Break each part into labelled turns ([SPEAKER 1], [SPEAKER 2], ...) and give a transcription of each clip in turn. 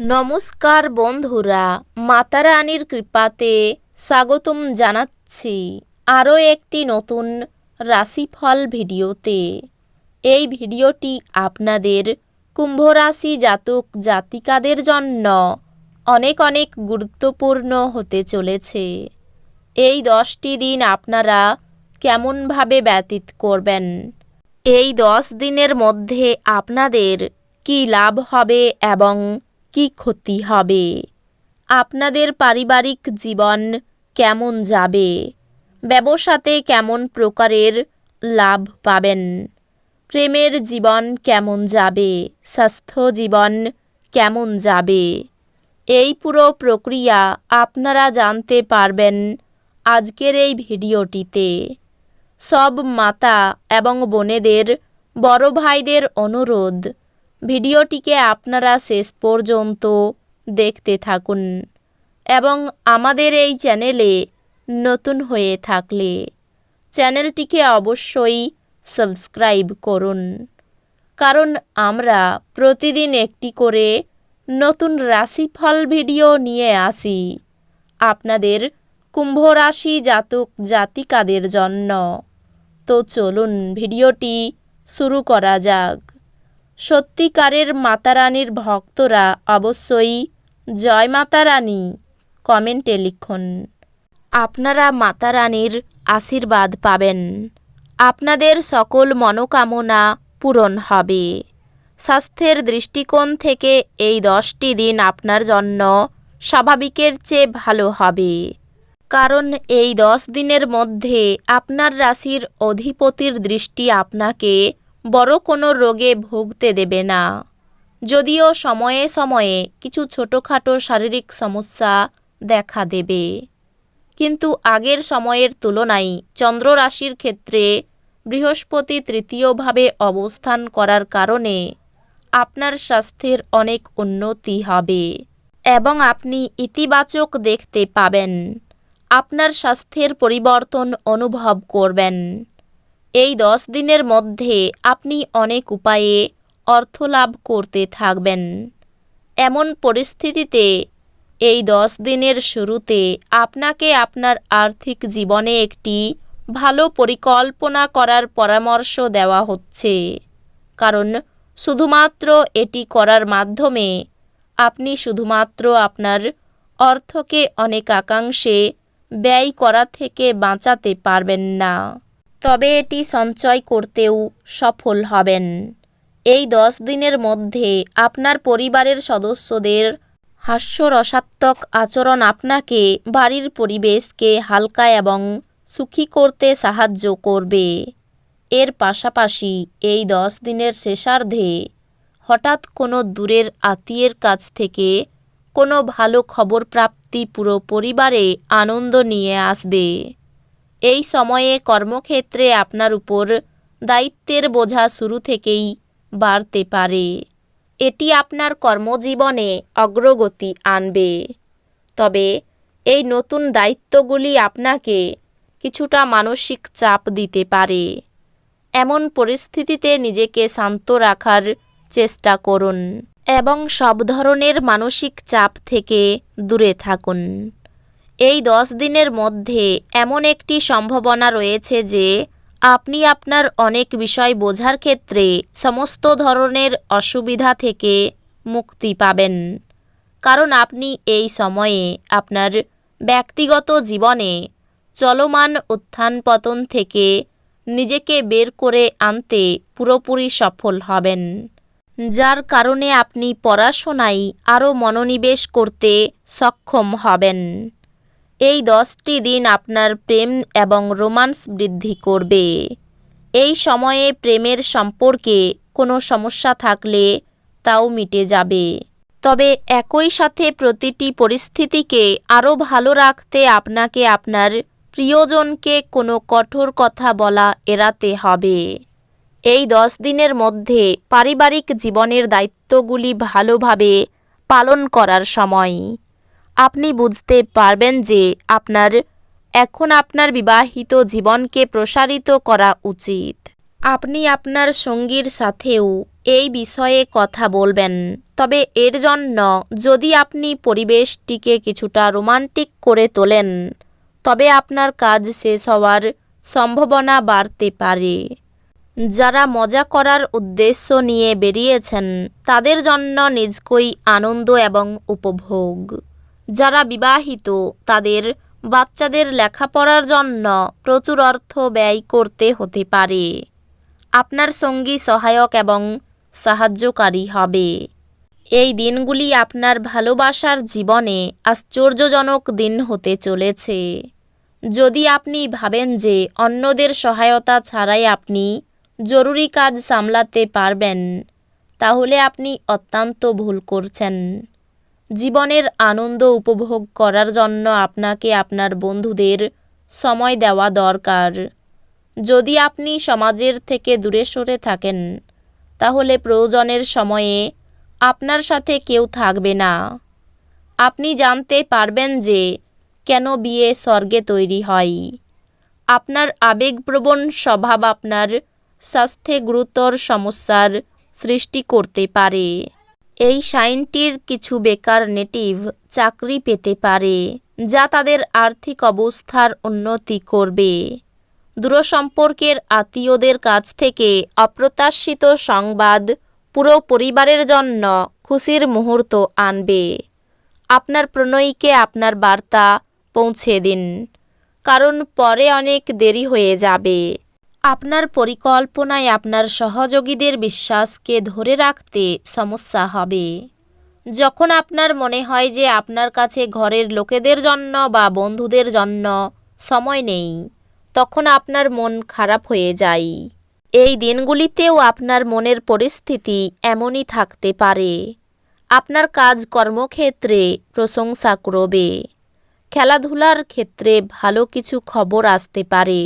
[SPEAKER 1] নমস্কার বন্ধুরা, মাতা রানীর কৃপাতে স্বাগতম জানাচ্ছি আরও একটি নতুন রাশিফল ভিডিওতে। এই ভিডিওটি আপনাদের কুম্ভ রাশি জাতক জাতিকাদের জন্য অনেক অনেক গুরুত্বপূর্ণ হতে চলেছে। এই 10টি দিন আপনারা কেমনভাবে ব্যতীত করবেন, এই 10 দিনের মধ্যে আপনাদের কী লাভ হবে এবং কি ক্ষতি হবে, আপনাদের পারিবারিক জীবন কেমন যাবে, ব্যবসাতে কেমন প্রকারের লাভ পাবেন, প্রেমের জীবন কেমন যাবে, স্বাস্থ্য জীবন কেমন যাবে, এই পুরো প্রক্রিয়া আপনারা জানতে পারবেন আজকের এই ভিডিওটিতে। সব মাতা এবং বোনেদের, বড় ভাইদের অনুরোধ, ভিডিওটিকে আপনারা শেষ পর্যন্ত দেখতে থাকুন এবং আমাদের এই চ্যানেলে নতুন হয়ে থাকলে চ্যানেলটিকে অবশ্যই সাবস্ক্রাইব করুন, কারণ আমরা প্রতিদিন একটি করে নতুন রাশিফল ভিডিও নিয়ে আসি আপনাদের কুম্ভ রাশি জাতক জাতিকাদের জন্য। তো চলুন ভিডিওটি শুরু করা যাক। সত্যিকারের মাতা রানীর ভক্তরা অবশ্যই জয় মাতা রানী কমেন্টে লিখুন। আপনারা মাতা রানীর আশীর্বাদ পাবেন, আপনাদের সকল মনোকামনা পূরণ হবে। স্বাস্থ্যের দৃষ্টিকোণ থেকে এই 10টি দিন আপনার জন্য স্বাভাবিকের চেয়ে ভালো হবে, কারণ এই 10 দিনের মধ্যে আপনার রাশির অধিপতির দৃষ্টি আপনাকে বড় কোনো রোগে ভুগতে দেবে না। যদিও সময়ে সময়ে কিছু ছোটোখাটো শারীরিক সমস্যা দেখা দেবে, কিন্তু আগের সময়ের তুলনায় চন্দ্র রাশির ক্ষেত্রে বৃহস্পতি তৃতীয়ভাবে অবস্থান করার কারণে আপনার স্বাস্থ্যের অনেক উন্নতি হবে এবং আপনি ইতিবাচক দেখতে পাবেন। আপনার স্বাস্থ্যের পরিবর্তন অনুভব করবেন। এই 10 দিনের মধ্যে আপনি অনেক উপায়ে অর্থ লাভ করতে থাকবেন। এমন পরিস্থিতিতে এই 10 দিনের শুরুতে আপনাকে আপনার আর্থিক জীবনে একটি ভালো পরিকল্পনা করার পরামর্শ দেওয়া হচ্ছে, কারণ শুধুমাত্র এটি করার মাধ্যমে আপনি শুধুমাত্র আপনার অর্থকে অনেকাংশে ব্যয় করা থেকে বাঁচাতে পারবেন না, তবে এটি সঞ্চয় করতেও সফল হবেন। এই 10 দিনের মধ্যে আপনার পরিবারের সদস্যদের হাস্যরসাত্মক আচরণ আপনাকে বাড়ির পরিবেশকে হালকা এবং সুখী করতে সাহায্য করবে। এর পাশাপাশি এই 10 দিনের শেষার্ধে হঠাৎ কোনো দূরের আত্মীয়ের কাছ থেকে কোনো ভালো খবর প্রাপ্তি পুরো পরিবারে আনন্দ নিয়ে আসবে। এই সময়ে কর্মক্ষেত্রে আপনার উপর দায়িত্বের বোঝা শুরু থেকেই বাড়তে পারে। এটি আপনার কর্মজীবনে অগ্রগতি আনবে, তবে এই নতুন দায়িত্বগুলি আপনাকে কিছুটা মানসিক চাপ দিতে পারে। এমন পরিস্থিতিতে নিজেকে শান্ত রাখার চেষ্টা করুন এবং সব ধরনের মানসিক চাপ থেকে দূরে থাকুন। এই 10 দিনের মধ্যে এমন একটি সম্ভাবনা রয়েছে যে আপনি আপনার অনেক বিষয় বোঝার ক্ষেত্রে সমস্ত ধরনের অসুবিধা থেকে মুক্তি পাবেন, কারণ আপনি এই সময়ে আপনার ব্যক্তিগত জীবনে চলমান উত্থান পতন থেকে নিজেকে বের করে আনতে পুরোপুরি সফল হবেন, যার কারণে আপনি পড়াশোনায় আরও মনোনিবেশ করতে সক্ষম হবেন। এই 10টি দিন আপনার প্রেম এবং রোমান্স বৃদ্ধি করবে। এই সময়ে প্রেমের সম্পর্কে কোনো সমস্যা থাকলে তাও মিটে যাবে, তবে একই সাথে প্রতিটি পরিস্থিতিকে আরও ভালো রাখতে আপনাকে আপনার প্রিয়জনকে কোনো কঠোর কথা বলা এড়াতে হবে। এই 10 দিনের মধ্যে পারিবারিক জীবনের দায়িত্বগুলি ভালোভাবে পালন করার সময়। আপনি বুঝতে পারবেন যে এখন আপনার বিবাহিত জীবনকে প্রসারিত করা উচিত। আপনি আপনার সঙ্গীর সাথেও এই বিষয়ে কথা বলবেন, তবে এর জন্য যদি আপনি পরিবেশটিকে কিছুটা রোমান্টিক করে তোলেন তবে আপনার কাজ শেষ হওয়ার সম্ভাবনা বাড়তে পারে। যারা মজা করার উদ্দেশ্য নিয়ে বেরিয়েছেন তাদের জন্য নিজকই আনন্দ এবং উপভোগ। যারা বিবাহিত তাদের বাচ্চাদের লেখাপড়ার জন্য প্রচুর অর্থ ব্যয় করতে হতে পারে। আপনার সঙ্গী সহায়ক এবং সাহায্যকারী হবে। এই দিনগুলি আপনার ভালোবাসার জীবনে আশ্চর্যজনক দিন হতে চলেছে। যদি আপনি ভাবেন যে অন্যদের সহায়তা ছাড়াই আপনি জরুরি কাজ সামলাতে পারবেন, তাহলে আপনি অত্যন্ত ভুল করছেন। জীবনের আনন্দ উপভোগ করার জন্য আপনাকে আপনার বন্ধুদের সময় দেওয়া দরকার। যদি আপনি সমাজের থেকে দূরে সরে থাকেন তাহলে প্রয়োজনের সময়ে আপনার সাথে কেউ থাকবে না। আপনি জানতে পারবেন যে কেন বিয়ে স্বর্গে তৈরি হয়। আপনার আবেগপ্রবণ স্বভাব আপনার স্বাস্থ্যে গুরুতর সমস্যার সৃষ্টি করতে পারে। এই সাইনটির কিছু বেকার নেটিভ চাকরি পেতে পারে যা তাদের আর্থিক অবস্থার উন্নতি করবে। দূরসম্পর্কের আত্মীয়দের কাছ থেকে অপ্রত্যাশিত সংবাদ পুরো পরিবারের জন্য খুশির মুহূর্ত আনবে। আপনার প্রণয়ীকে আপনার বার্তা পৌঁছে দিন, কারণ পরে অনেক দেরি হয়ে যাবে। আপনার পরিকল্পনায় আপনার সহযোগীদের বিশ্বাসকে ধরে রাখতে সমস্যা হবে। যখন আপনার মনে হয় যে আপনার কাছে ঘরের লোকেদের জন্য বা বন্ধুদের জন্য সময় নেই, তখন আপনার মন খারাপ হয়ে যায়। এই দিনগুলিতেও আপনার মনের পরিস্থিতি এমনই থাকতে পারে। আপনার কাজ কর্মক্ষেত্রে প্রশংসা করবে। খেলাধুলার ক্ষেত্রে ভালো কিছু খবর আসতে পারে।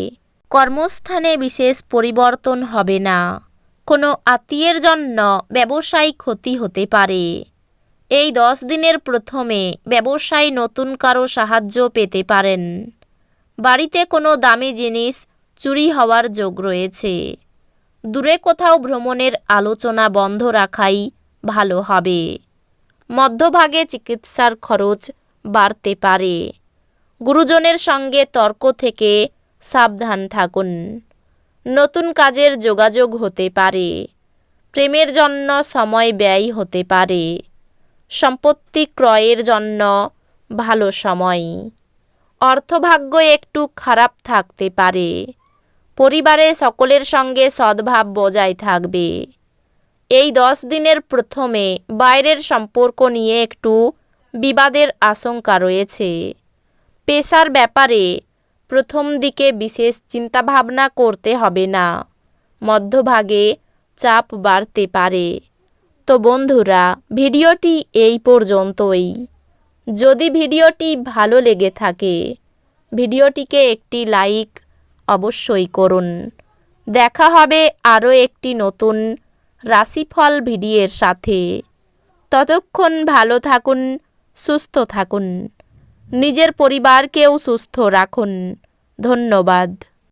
[SPEAKER 1] কর্মস্থানে বিশেষ পরিবর্তন হবে না। কোনো আত্মীয়ের জন্য ব্যবসায়িক ক্ষতি হতে পারে। এই 10 দিনের প্রথমে ব্যবসায় নতুন কারো সাহায্য পেতে পারেন। বাড়িতে কোনো দামি জিনিস চুরি হওয়ার যোগ রয়েছে। দূরে কোথাও ভ্রমণের আলোচনা বন্ধ রাখাই ভালো হবে। মধ্যভাগে চিকিৎসার খরচ বাড়তে পারে। গুরুজনের সঙ্গে তর্ক থেকে সাবধান থাকুন। নতুন কাজের যোগাযোগ হতে পারে। প্রেমের জন্য সময় ব্যয় হতে পারে। সম্পত্তি ক্রয়ের জন্য ভালো সময়। অর্থভাগ্য একটু খারাপ থাকতে পারে। পরিবারে সকলের সঙ্গে সদ্ভাব বজায় থাকবে। এই 10 দিনের প্রথমে বাইরের সম্পর্ক নিয়ে একটু বিবাদের আশঙ্কা রয়েছে। পেশার ব্যাপারে প্রথম দিকে বিশেষ চিন্তাভাবনা করতে হবে না। মধ্যভাগে চাপ বাড়তে পারে। তো বন্ধুরা, ভিডিওটি এই পর্যন্তই। যদি ভিডিওটি ভালো লেগে থাকে ভিডিওটিকে একটি লাইক অবশ্যই করুন। দেখা হবে আরও একটি নতুন রাশিফল ভিডিওর সাথে। ততক্ষণ ভালো থাকুন, সুস্থ থাকুন, নিজের পরিবারকেও সুস্থ রাখুন। ধন্যবাদ।